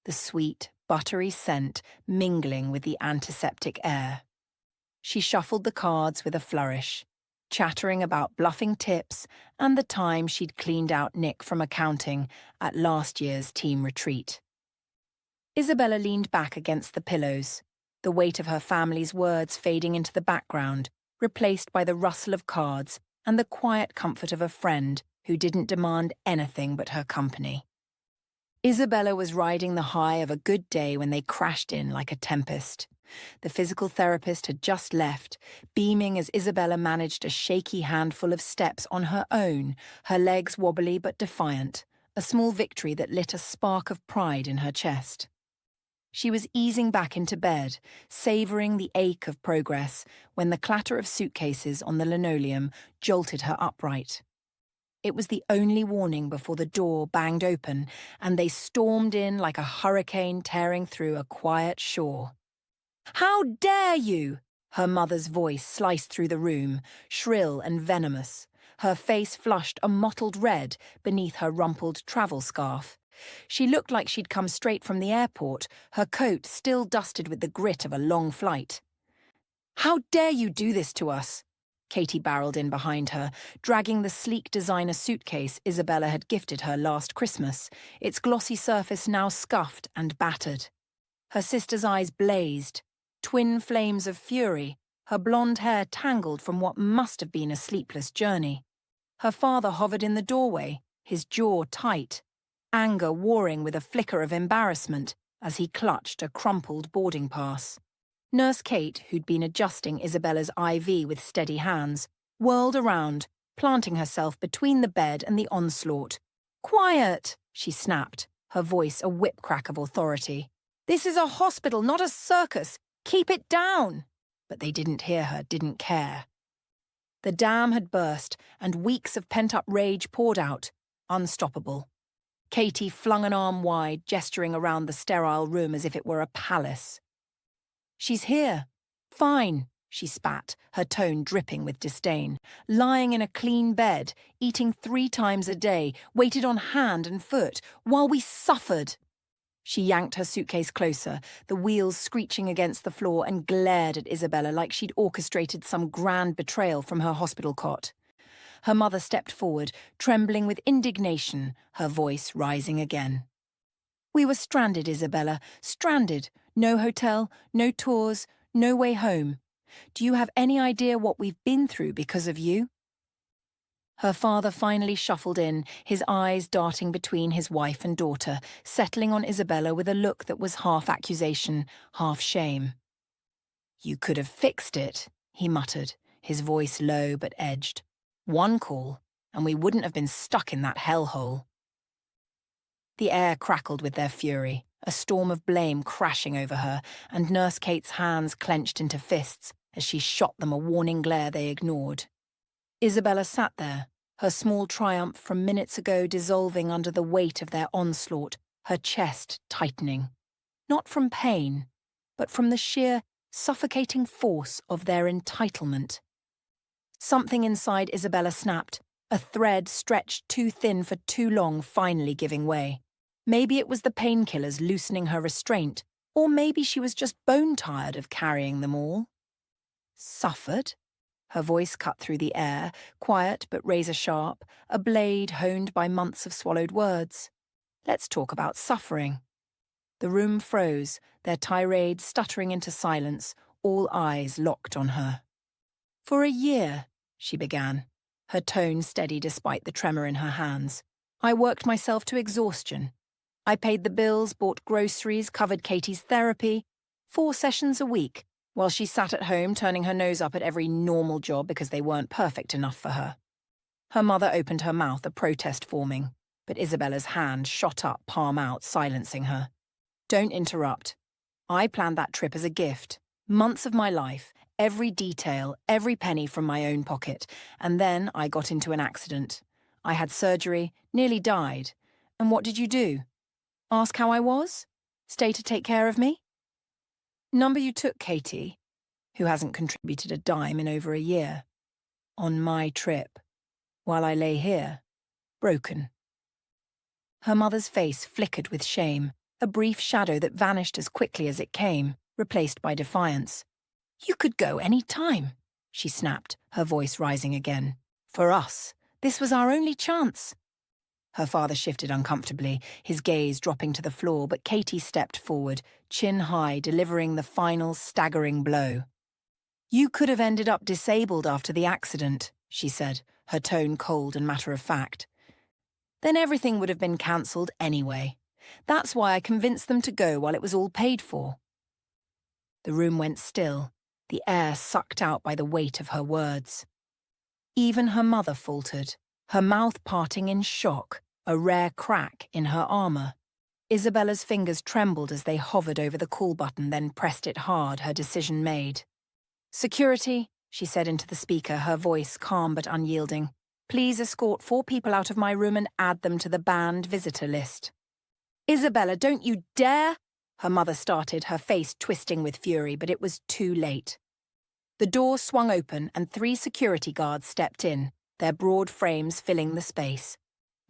the sweet, buttery scent mingling with the antiseptic air. She shuffled the cards with a flourish, chattering about bluffing tips and the time she'd cleaned out Nick from accounting at last year's team retreat. Isabella leaned back against the pillows, the weight of her family's words fading into the background, replaced by the rustle of cards and the quiet comfort of a friend who didn't demand anything but her company. Isabella was riding the high of a good day when they crashed in like a tempest. The physical therapist had just left, beaming as Isabella managed a shaky handful of steps on her own, her legs wobbly but defiant, a small victory that lit a spark of pride in her chest. She was easing back into bed, savouring the ache of progress, when the clatter of suitcases on the linoleum jolted her upright. It was the only warning before the door banged open, and they stormed in like a hurricane tearing through a quiet shore. "How dare you!" Her mother's voice sliced through the room, shrill and venomous. Her face flushed a mottled red beneath her rumpled travel scarf. She looked like she'd come straight from the airport, her coat still dusted with the grit of a long flight. "How dare you do this to us?" Katie barreled in behind her, dragging the sleek designer suitcase Isabella had gifted her last Christmas, its glossy surface now scuffed and battered. Her sister's eyes blazed, twin flames of fury, her blonde hair tangled from what must have been a sleepless journey. Her father hovered in the doorway, his jaw tight, anger warring with a flicker of embarrassment as he clutched a crumpled boarding pass. Nurse Kate, who'd been adjusting Isabella's IV with steady hands, whirled around, planting herself between the bed and the onslaught. "Quiet!" she snapped, her voice a whip-crack of authority. "This is a hospital, not a circus! Keep it down!" But they didn't hear her, didn't care. The dam had burst, and weeks of pent-up rage poured out, unstoppable. Katie flung an arm wide, gesturing around the sterile room as if it were a palace. "She's here. Fine," she spat, her tone dripping with disdain. "Lying in a clean bed, eating 3 times a day, waited on hand and foot, while we suffered." She yanked her suitcase closer, the wheels screeching against the floor, and glared at Isabella like she'd orchestrated some grand betrayal from her hospital cot. Her mother stepped forward, trembling with indignation, her voice rising again. "We were stranded, Isabella, stranded. No hotel, no tours, no way home. Do you have any idea what we've been through because of you?" Her father finally shuffled in, his eyes darting between his wife and daughter, settling on Isabella with a look that was half accusation, half shame. "You could have fixed it," he muttered, his voice low but edged. "One call, and we wouldn't have been stuck in that hellhole." The air crackled with their fury, a storm of blame crashing over her, and Nurse Kate's hands clenched into fists as she shot them a warning glare they ignored. Isabella sat there, her small triumph from minutes ago dissolving under the weight of their onslaught, her chest tightening. Not from pain, but from the sheer, suffocating force of their entitlement. Something inside Isabella snapped, a thread stretched too thin for too long finally giving way. Maybe it was the painkillers loosening her restraint, or maybe she was just bone-tired of carrying them all. "Suffered?" Her voice cut through the air, quiet but razor-sharp, a blade honed by months of swallowed words. "Let's talk about suffering." The room froze, their tirade stuttering into silence, all eyes locked on her. "For a year," she began, her tone steady despite the tremor in her hands, "I worked myself to exhaustion. I paid the bills, bought groceries, covered Katie's therapy, 4 sessions a week, while she sat at home turning her nose up at every normal job because they weren't perfect enough for her." Her mother opened her mouth, a protest forming, but Isabella's hand shot up, palm out, silencing her. Don't interrupt. I planned that trip as a gift. Months of my life, every detail, every penny from my own pocket. And then I got into an accident. I had surgery, nearly died. And what did you do? Ask how I was? Stay to take care of me? Number you took, Katie, who hasn't contributed a dime in over a year. On my trip, while I lay here, broken. Her mother's face flickered with shame, a brief shadow that vanished as quickly as it came, replaced by defiance. You could go any time, she snapped, her voice rising again. For us, this was our only chance. Her father shifted uncomfortably, his gaze dropping to the floor, but Katie stepped forward, chin high, delivering the final staggering blow. You could have ended up disabled after the accident, she said, her tone cold and matter-of-fact. Then everything would have been cancelled anyway. That's why I convinced them to go while it was all paid for. The room went still, the air sucked out by the weight of her words. Even her mother faltered, her mouth parting in shock, a rare crack in her armour. Isabella's fingers trembled as they hovered over the call button, then pressed it hard, her decision made. Security, she said into the speaker, her voice calm but unyielding. Please escort 4 people out of my room and add them to the banned visitor list. Isabella, don't you dare! Her mother started, her face twisting with fury, but it was too late. The door swung open and 3 security guards stepped in, their broad frames filling the space.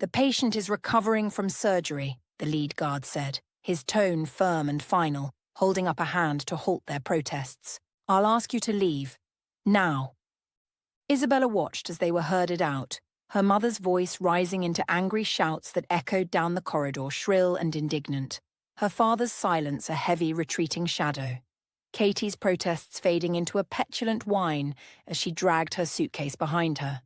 The patient is recovering from surgery, the lead guard said, his tone firm and final, holding up a hand to halt their protests. I'll ask you to leave. Now. Isabella watched as they were herded out, her mother's voice rising into angry shouts that echoed down the corridor, shrill and indignant. Her father's silence a heavy retreating shadow. Katie's protests fading into a petulant whine as she dragged her suitcase behind her.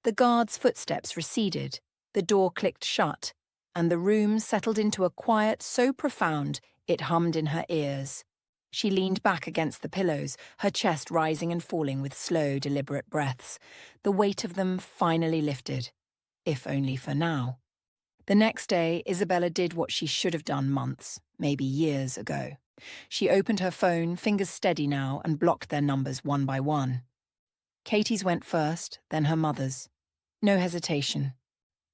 The guard's footsteps receded, the door clicked shut, and the room settled into a quiet so profound it hummed in her ears. She leaned back against the pillows, her chest rising and falling with slow, deliberate breaths. The weight of them finally lifted, if only for now. The next day, Isabella did what she should have done months, maybe years ago. She opened her phone, fingers steady now, and blocked their numbers one by one. Katie's went first, then her mother's. No hesitation.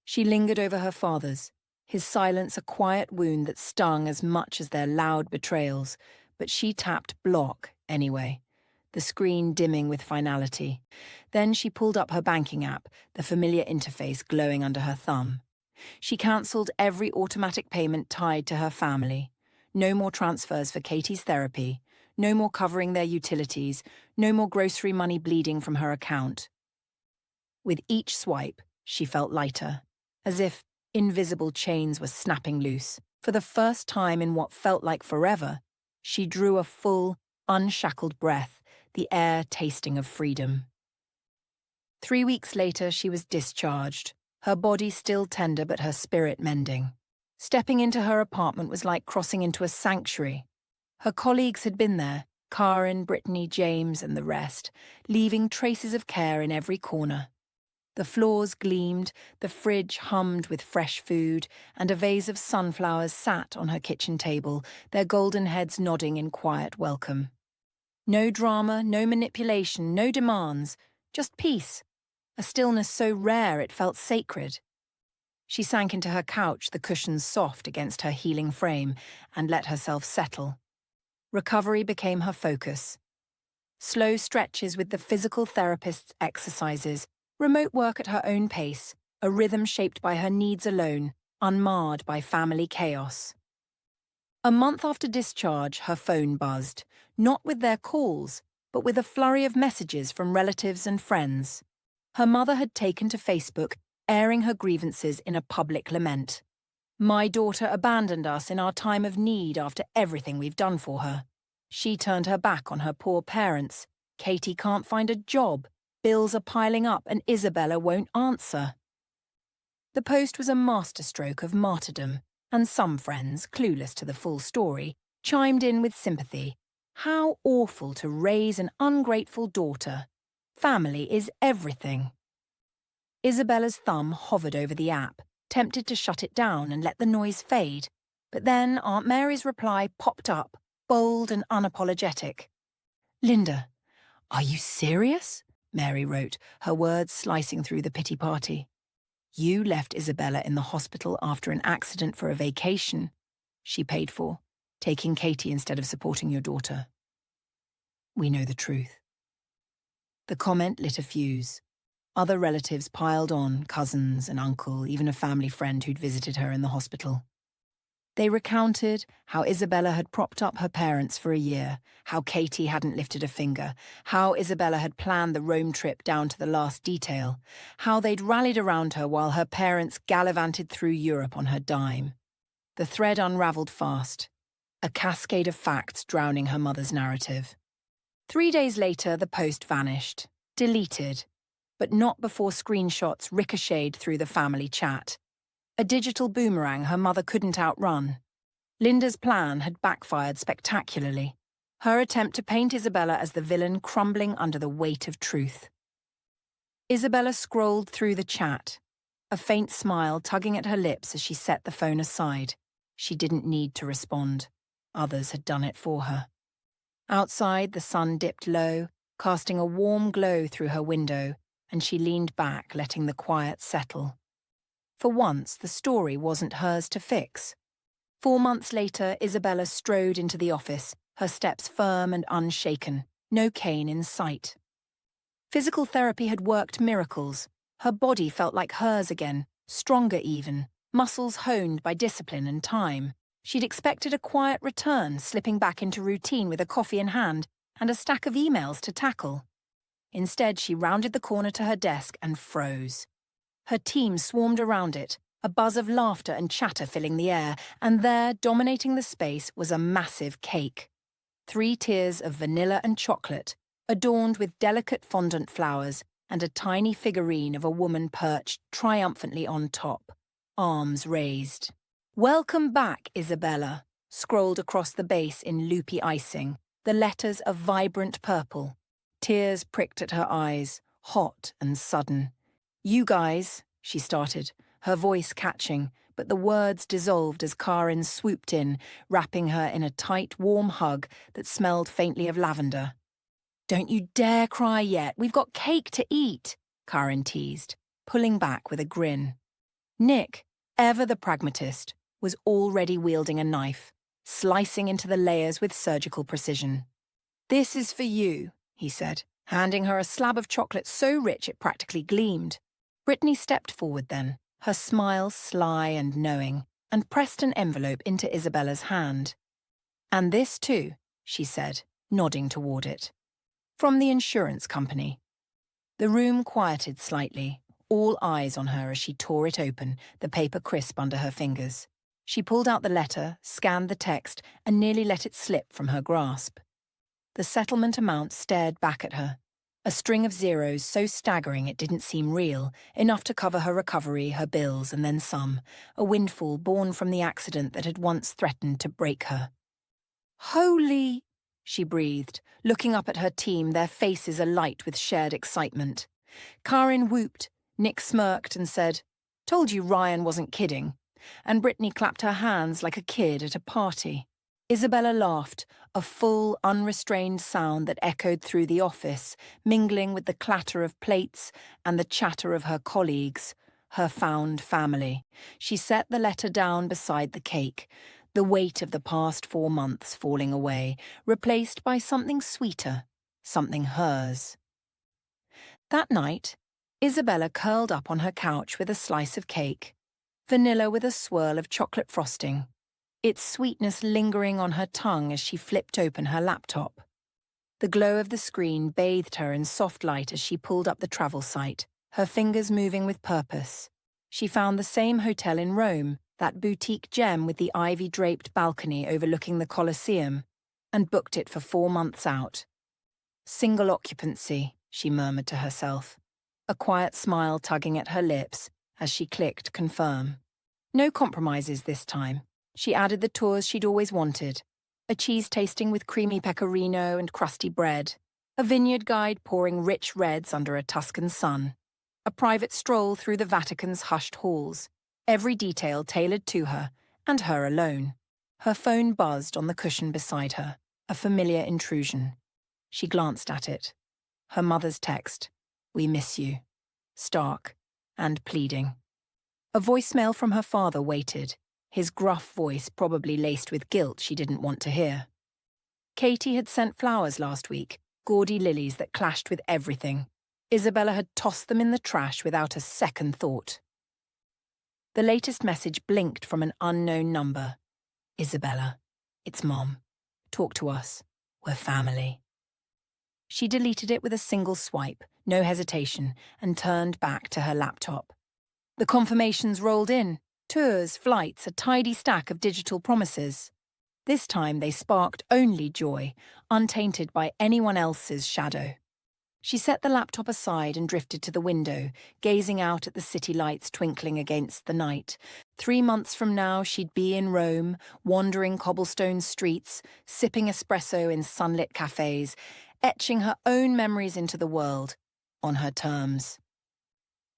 She lingered over her father's, his silence a quiet wound that stung as much as their loud betrayals, but she tapped block anyway, the screen dimming with finality. Then she pulled up her banking app, the familiar interface glowing under her thumb. She cancelled every automatic payment tied to her family. No more transfers for Katie's therapy, no more covering their utilities, no more grocery money bleeding from her account. With each swipe, she felt lighter, as if invisible chains were snapping loose. For the first time in what felt like forever, she drew a full, unshackled breath, the air tasting of freedom. 3 weeks later, she was discharged, her body still tender but her spirit mending. Stepping into her apartment was like crossing into a sanctuary. Her colleagues had been there, Karen, Brittany, James, and the rest, leaving traces of care in every corner. The floors gleamed, the fridge hummed with fresh food, and a vase of sunflowers sat on her kitchen table, their golden heads nodding in quiet welcome. No drama, no manipulation, no demands, just peace, a stillness so rare it felt sacred. She sank into her couch, the cushions soft against her healing frame, and let herself settle. Recovery became her focus. Slow stretches with the physical therapist's exercises, remote work at her own pace, a rhythm shaped by her needs alone, unmarred by family chaos. A month after discharge, her phone buzzed, not with their calls, but with a flurry of messages from relatives and friends. Her mother had taken to Facebook, airing her grievances in a public lament. My daughter abandoned us in our time of need after everything we've done for her. She turned her back on her poor parents. Katie can't find a job. Bills are piling up and Isabella won't answer. The post was a masterstroke of martyrdom, and some friends, clueless to the full story, chimed in with sympathy. How awful to raise an ungrateful daughter. Family is everything. Isabella's thumb hovered over the app, tempted to shut it down and let the noise fade. But then Aunt Mary's reply popped up, bold and unapologetic. "Linda, are you serious?" Mary wrote, her words slicing through the pity party. "You left Isabella in the hospital after an accident for a vacation she paid for, taking Katie instead of supporting your daughter. We know the truth." The comment lit a fuse. Other relatives piled on, cousins, an uncle, even a family friend who'd visited her in the hospital. They recounted how Isabella had propped up her parents for a year, how Katie hadn't lifted a finger, how Isabella had planned the Rome trip down to the last detail, how they'd rallied around her while her parents gallivanted through Europe on her dime. The thread unravelled fast, a cascade of facts drowning her mother's narrative. 3 days later, the post vanished, deleted, but not before screenshots ricocheted through the family chat. A digital boomerang her mother couldn't outrun. Linda's plan had backfired spectacularly, her attempt to paint Isabella as the villain crumbling under the weight of truth. Isabella scrolled through the chat, a faint smile tugging at her lips as she set the phone aside. She didn't need to respond. Others had done it for her. Outside, the sun dipped low, casting a warm glow through her window, and she leaned back, letting the quiet settle. For once, the story wasn't hers to fix. 4 months later, Isabella strode into the office, her steps firm and unshaken, no cane in sight. Physical therapy had worked miracles. Her body felt like hers again, stronger even, muscles honed by discipline and time. She'd expected a quiet return, slipping back into routine with a coffee in hand and a stack of emails to tackle. Instead, she rounded the corner to her desk and froze. Her team swarmed around it, a buzz of laughter and chatter filling the air, and there, dominating the space, was a massive cake. 3 tiers of vanilla and chocolate, adorned with delicate fondant flowers, and a tiny figurine of a woman perched triumphantly on top, arms raised. "Welcome back, Isabella," scrolled across the base in loopy icing, the letters a vibrant purple. Tears pricked at her eyes, hot and sudden. "You guys," she started, her voice catching, but the words dissolved as Karin swooped in, wrapping her in a tight, warm hug that smelled faintly of lavender. "Don't you dare cry yet, we've got cake to eat," Karin teased, pulling back with a grin. Nick, ever the pragmatist, was already wielding a knife, slicing into the layers with surgical precision. "This is for you," he said, handing her a slab of chocolate so rich it practically gleamed. Brittany stepped forward then, her smile sly and knowing, and pressed an envelope into Isabella's hand. "And this too," she said, nodding toward it. "From the insurance company." The room quieted slightly, all eyes on her as she tore it open, the paper crisp under her fingers. She pulled out the letter, scanned the text, and nearly let it slip from her grasp. The settlement amount stared back at her, a string of zeros so staggering it didn't seem real, enough to cover her recovery, her bills, and then some, a windfall born from the accident that had once threatened to break her. "Holy!" she breathed, looking up at her team, their faces alight with shared excitement. Karin whooped, Nick smirked and said, "Told you Ryan wasn't kidding," and Brittany clapped her hands like a kid at a party. Isabella laughed, a full, unrestrained sound that echoed through the office, mingling with the clatter of plates and the chatter of her colleagues, her found family. She set the letter down beside the cake, the weight of the past 4 months falling away, replaced by something sweeter, something hers. That night, Isabella curled up on her couch with a slice of cake, vanilla with a swirl of chocolate frosting, its sweetness lingering on her tongue as she flipped open her laptop. The glow of the screen bathed her in soft light as she pulled up the travel site, her fingers moving with purpose. She found the same hotel in Rome, that boutique gem with the ivy-draped balcony overlooking the Colosseum, and booked it for 4 months out. "Single occupancy," she murmured to herself, a quiet smile tugging at her lips as she clicked confirm. No compromises this time. She added the tours she'd always wanted, a cheese tasting with creamy pecorino and crusty bread, a vineyard guide pouring rich reds under a Tuscan sun, a private stroll through the Vatican's hushed halls, every detail tailored to her, and her alone. Her phone buzzed on the cushion beside her, a familiar intrusion. She glanced at it. Her mother's text, "We miss you," stark and pleading. A voicemail from her father waited, his gruff voice probably laced with guilt she didn't want to hear. Katie had sent flowers last week, gaudy lilies that clashed with everything. Isabella had tossed them in the trash without a second thought. The latest message blinked from an unknown number. "Isabella, it's Mom. Talk to us. We're family." She deleted it with a single swipe, no hesitation, and turned back to her laptop. The confirmations rolled in. Tours, flights, a tidy stack of digital promises. This time they sparked only joy, untainted by anyone else's shadow. She set the laptop aside and drifted to the window, gazing out at the city lights twinkling against the night. 3 months from now, she'd be in Rome, wandering cobblestone streets, sipping espresso in sunlit cafes, etching her own memories into the world, on her terms.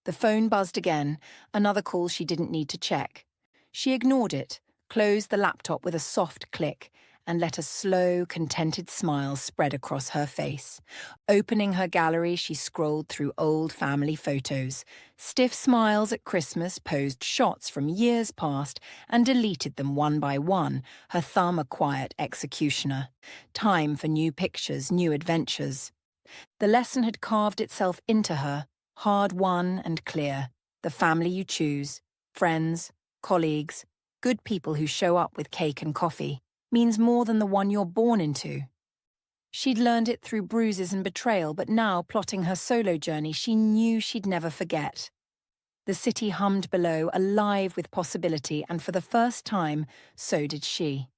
The phone buzzed again, another call she didn't need to check. She ignored it, closed the laptop with a soft click, and let a slow, contented smile spread across her face. Opening her gallery, she scrolled through old family photos. Stiff smiles at Christmas posed shots from years past and deleted them one by one, her thumb a quiet executioner. Time for new pictures, new adventures. The lesson had carved itself into her, hard-won and clear. The family you choose, friends, colleagues, good people who show up with cake and coffee, means more than the one you're born into. She'd learned it through bruises and betrayal, but now, plotting her solo journey, she knew she'd never forget. The city hummed below, alive with possibility, and for the first time, so did she.